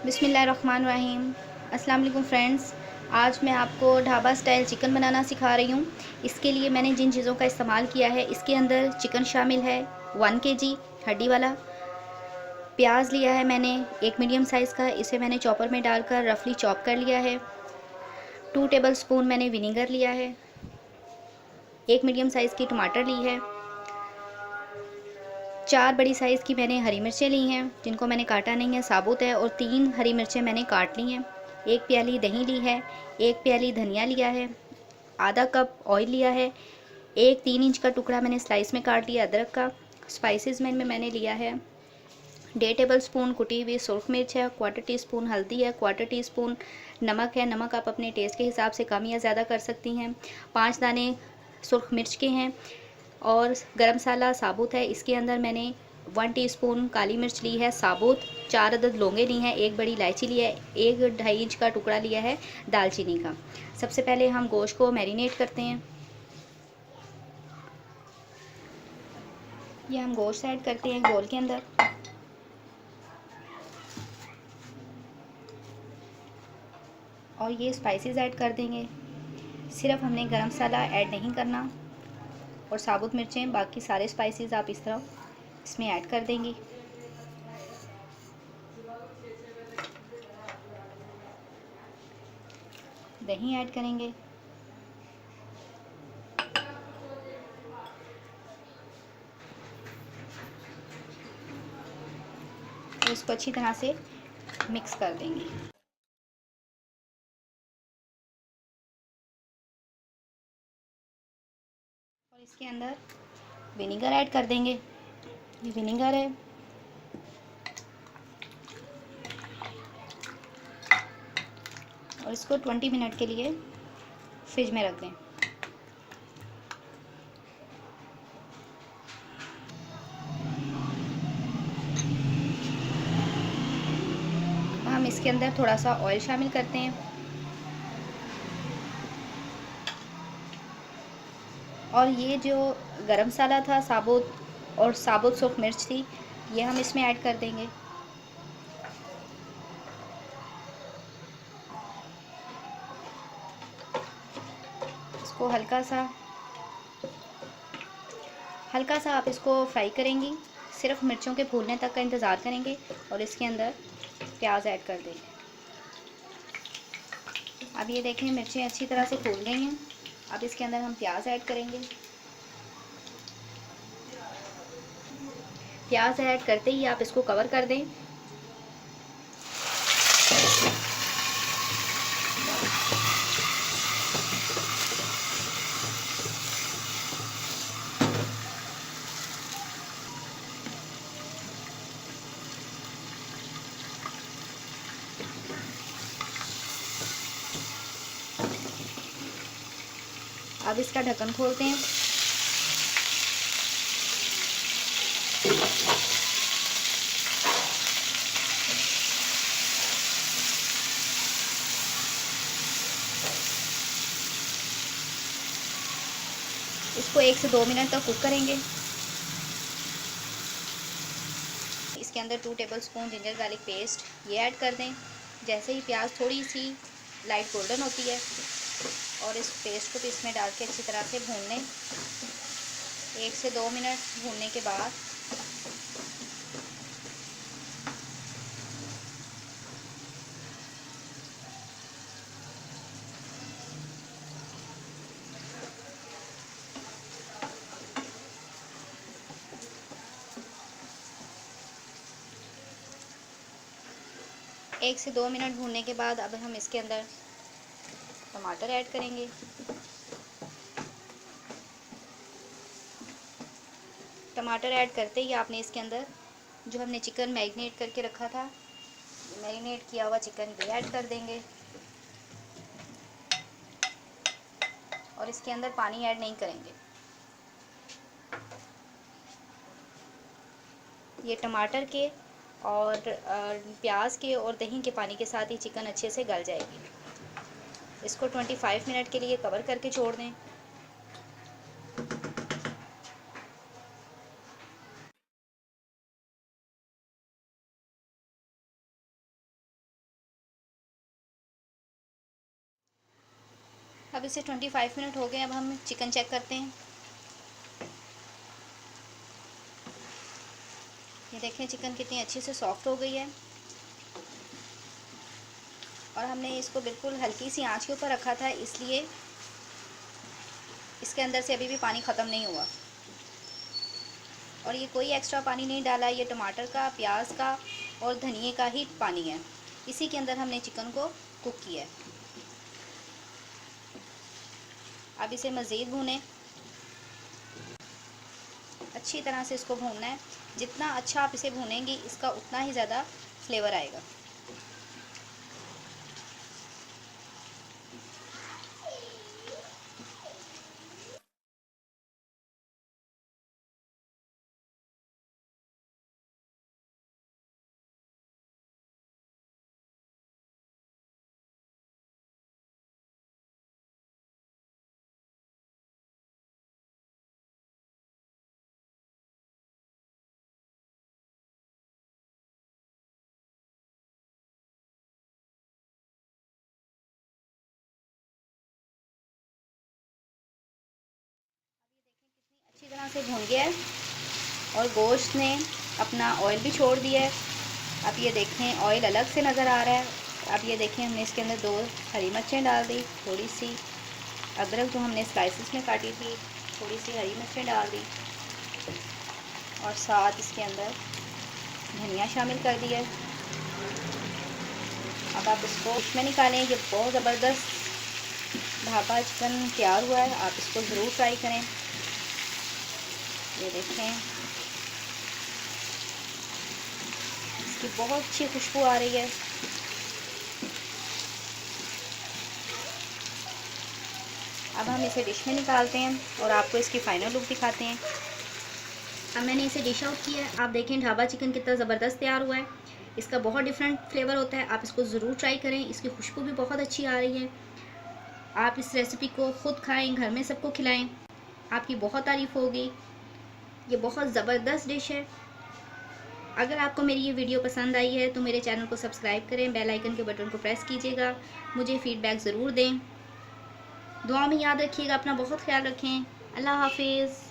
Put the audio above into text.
बिस्मिल्लाहिर्रहमानिर्रहीम। अस्सलाम वालेकुम फ्रेंड्स। आज मैं आपको ढाबा स्टाइल चिकन बनाना सिखा रही हूँ। इसके लिए मैंने जिन चीज़ों का इस्तेमाल किया है, इसके अंदर चिकन शामिल है 1 केजी हड्डी वाला। प्याज लिया है मैंने एक मीडियम साइज़ का, इसे मैंने चॉपर में डालकर रफली चॉप कर लिया है। 2 टेबल स्पून मैंने विनीगर लिया है। एक मीडियम साइज़ की टमाटर ली है। 4 बड़ी साइज़ की मैंने हरी मिर्चें ली हैं, जिनको मैंने काटा नहीं है, साबुत है। और 3 हरी मिर्चें मैंने काट ली हैं। 1 प्याली दही ली है। 1 प्याली धनिया लिया है। आधा कप ऑयल लिया है। एक 3 इंच का टुकड़ा मैंने स्लाइस में काट लिया अदरक का। स्पाइसेस में मैंने लिया है 1.5 टेबल स्पून कुटी हुई सुरख मिर्च है, 1/4 टीस्पून हल्दी है, 1/4 टीस्पून नमक है। नमक आप अपने टेस्ट के हिसाब से कम या ज़्यादा कर सकती हैं। 5 दाने सुरख मिर्च के हैं। और गरम मसाला साबुत है। इसके अंदर मैंने 1 टीस्पून काली मिर्च ली है साबुत, 4 अदद लौंगे ली हैं, 1 बड़ी इलायची ली है, 1 2.5 इंच का टुकड़ा लिया है दालचीनी का। सबसे पहले हम गोश्त को मैरिनेट करते हैं। ये हम गोश्त ऐड करते हैं बोल के अंदर। और ये स्पाइसेस ऐड कर देंगे। सिर्फ हमने गरम मसाला ऐड नहीं करना और साबुत मिर्चें, बाकी सारे स्पाइसेस आप इस तरह इसमें ऐड कर देंगी। दही ऐड करेंगे। और इसको अच्छी तरह से मिक्स कर देंगे। और इसके अंदर विनीगर ऐड कर देंगे। ये विनीगर है। और इसको 20 मिनट के लिए फ्रिज में रख दें। हम इसके अंदर थोड़ा सा ऑयल शामिल करते हैं। और ये जो गरम मसाला था साबुत और साबुत सूख मिर्च थी, ये हम इसमें ऐड कर देंगे। इसको हल्का सा आप इसको फ्राई करेंगी। सिर्फ मिर्चों के भूनने तक का इंतज़ार करेंगे। और इसके अंदर प्याज ऐड कर देंगे। अब ये देखें मिर्चें अच्छी तरह से फूल गई हैं। अब इसके अंदर हम प्याज ऐड करेंगे। प्याज ऐड करते ही आप इसको कवर कर दें। अब इसका ढक्कन खोलते हैं। इसको 1 से 2 मिनट तक कुक करेंगे। इसके अंदर 2 table spoon ginger garlic paste ये ऐड कर दें। जैसे ही प्याज थोड़ी सी लाइट गोल्डन होती है, और इस पेस्ट को भी इसमें डाल के अच्छी तरह से भून लें। 1 से 2 मिनट भूनने के बाद एक से 2 मिनट भूनने के बाद अब हम इसके अंदर टमाटर ऐड करेंगे। टमाटर ऐड करते ही आपने इसके अंदर जो हमने चिकन मैरिनेट करके रखा था, मैरिनेट किया हुआ चिकन भी ऐड कर देंगे। और इसके अंदर पानी ऐड नहीं करेंगे। ये टमाटर के और प्याज के और दही के पानी के साथ ही चिकन अच्छे से गल जाएगी। इसको 25 मिनट के लिए कवर करके छोड़ दें। अब इसे 25 मिनट हो गए। अब हम चिकन चेक करते हैं। ये देखें चिकन कितनी अच्छे से सॉफ्ट हो गई है, और हमने इसको बिल्कुल हल्की सी आंच के ऊपर रखा था, इसलिए इसके अंदर से अभी भी पानी ख़त्म नहीं हुआ। और ये कोई एक्स्ट्रा पानी नहीं डाला, ये टमाटर का, प्याज का और धनिए का ही पानी है। इसी के अंदर हमने चिकन को कुक किया है। अब इसे मज़ीद भूनें, अच्छी तरह से इसको भूनना है। जितना अच्छा आप इसे भूनेंगे इसका उतना ही ज़्यादा फ्लेवर आएगा। अच्छी तरह से भून गया है और गोश्त ने अपना ऑयल भी छोड़ दिया है। अब ये देखें ऑयल अलग से नज़र आ रहा है। अब ये देखें हमने इसके अंदर 2 हरी मिर्चें डाल दी, थोड़ी सी अदरक जो हमने स्लाइसिस में काटी थी, थोड़ी सी हरी मिर्चें डाल दी, और साथ इसके अंदर धनिया शामिल कर दिया। अब आप इसको इसमें निकालें। ये बहुत ज़बरदस्त ढाबा चिकन तैयार हुआ है, आप इसको ज़रूर ट्राई करें। ये देखें इसकी बहुत अच्छी खुशबू आ रही है। अब हम इसे डिश में निकालते हैं और आपको इसकी फ़ाइनल लुक दिखाते हैं। अब मैंने इसे डिश आउट किया है। आप देखें ढाबा चिकन कितना ज़बरदस्त तैयार हुआ है। इसका बहुत डिफरेंट फ्लेवर होता है, आप इसको ज़रूर ट्राई करें। इसकी खुशबू भी बहुत अच्छी आ रही है। आप इस रेसिपी को ख़ुद खाएं, घर में सबको खिलाएं, आपकी बहुत तारीफ़ होगी। ये बहुत ज़बरदस्त डिश है। अगर आपको मेरी ये वीडियो पसंद आई है तो मेरे चैनल को सब्सक्राइब करें, बेल आइकन के बटन को प्रेस कीजिएगा, मुझे फ़ीडबैक ज़रूर दें। दुआ में याद रखिएगा, अपना बहुत ख्याल रखें। अल्लाह हाफिज़।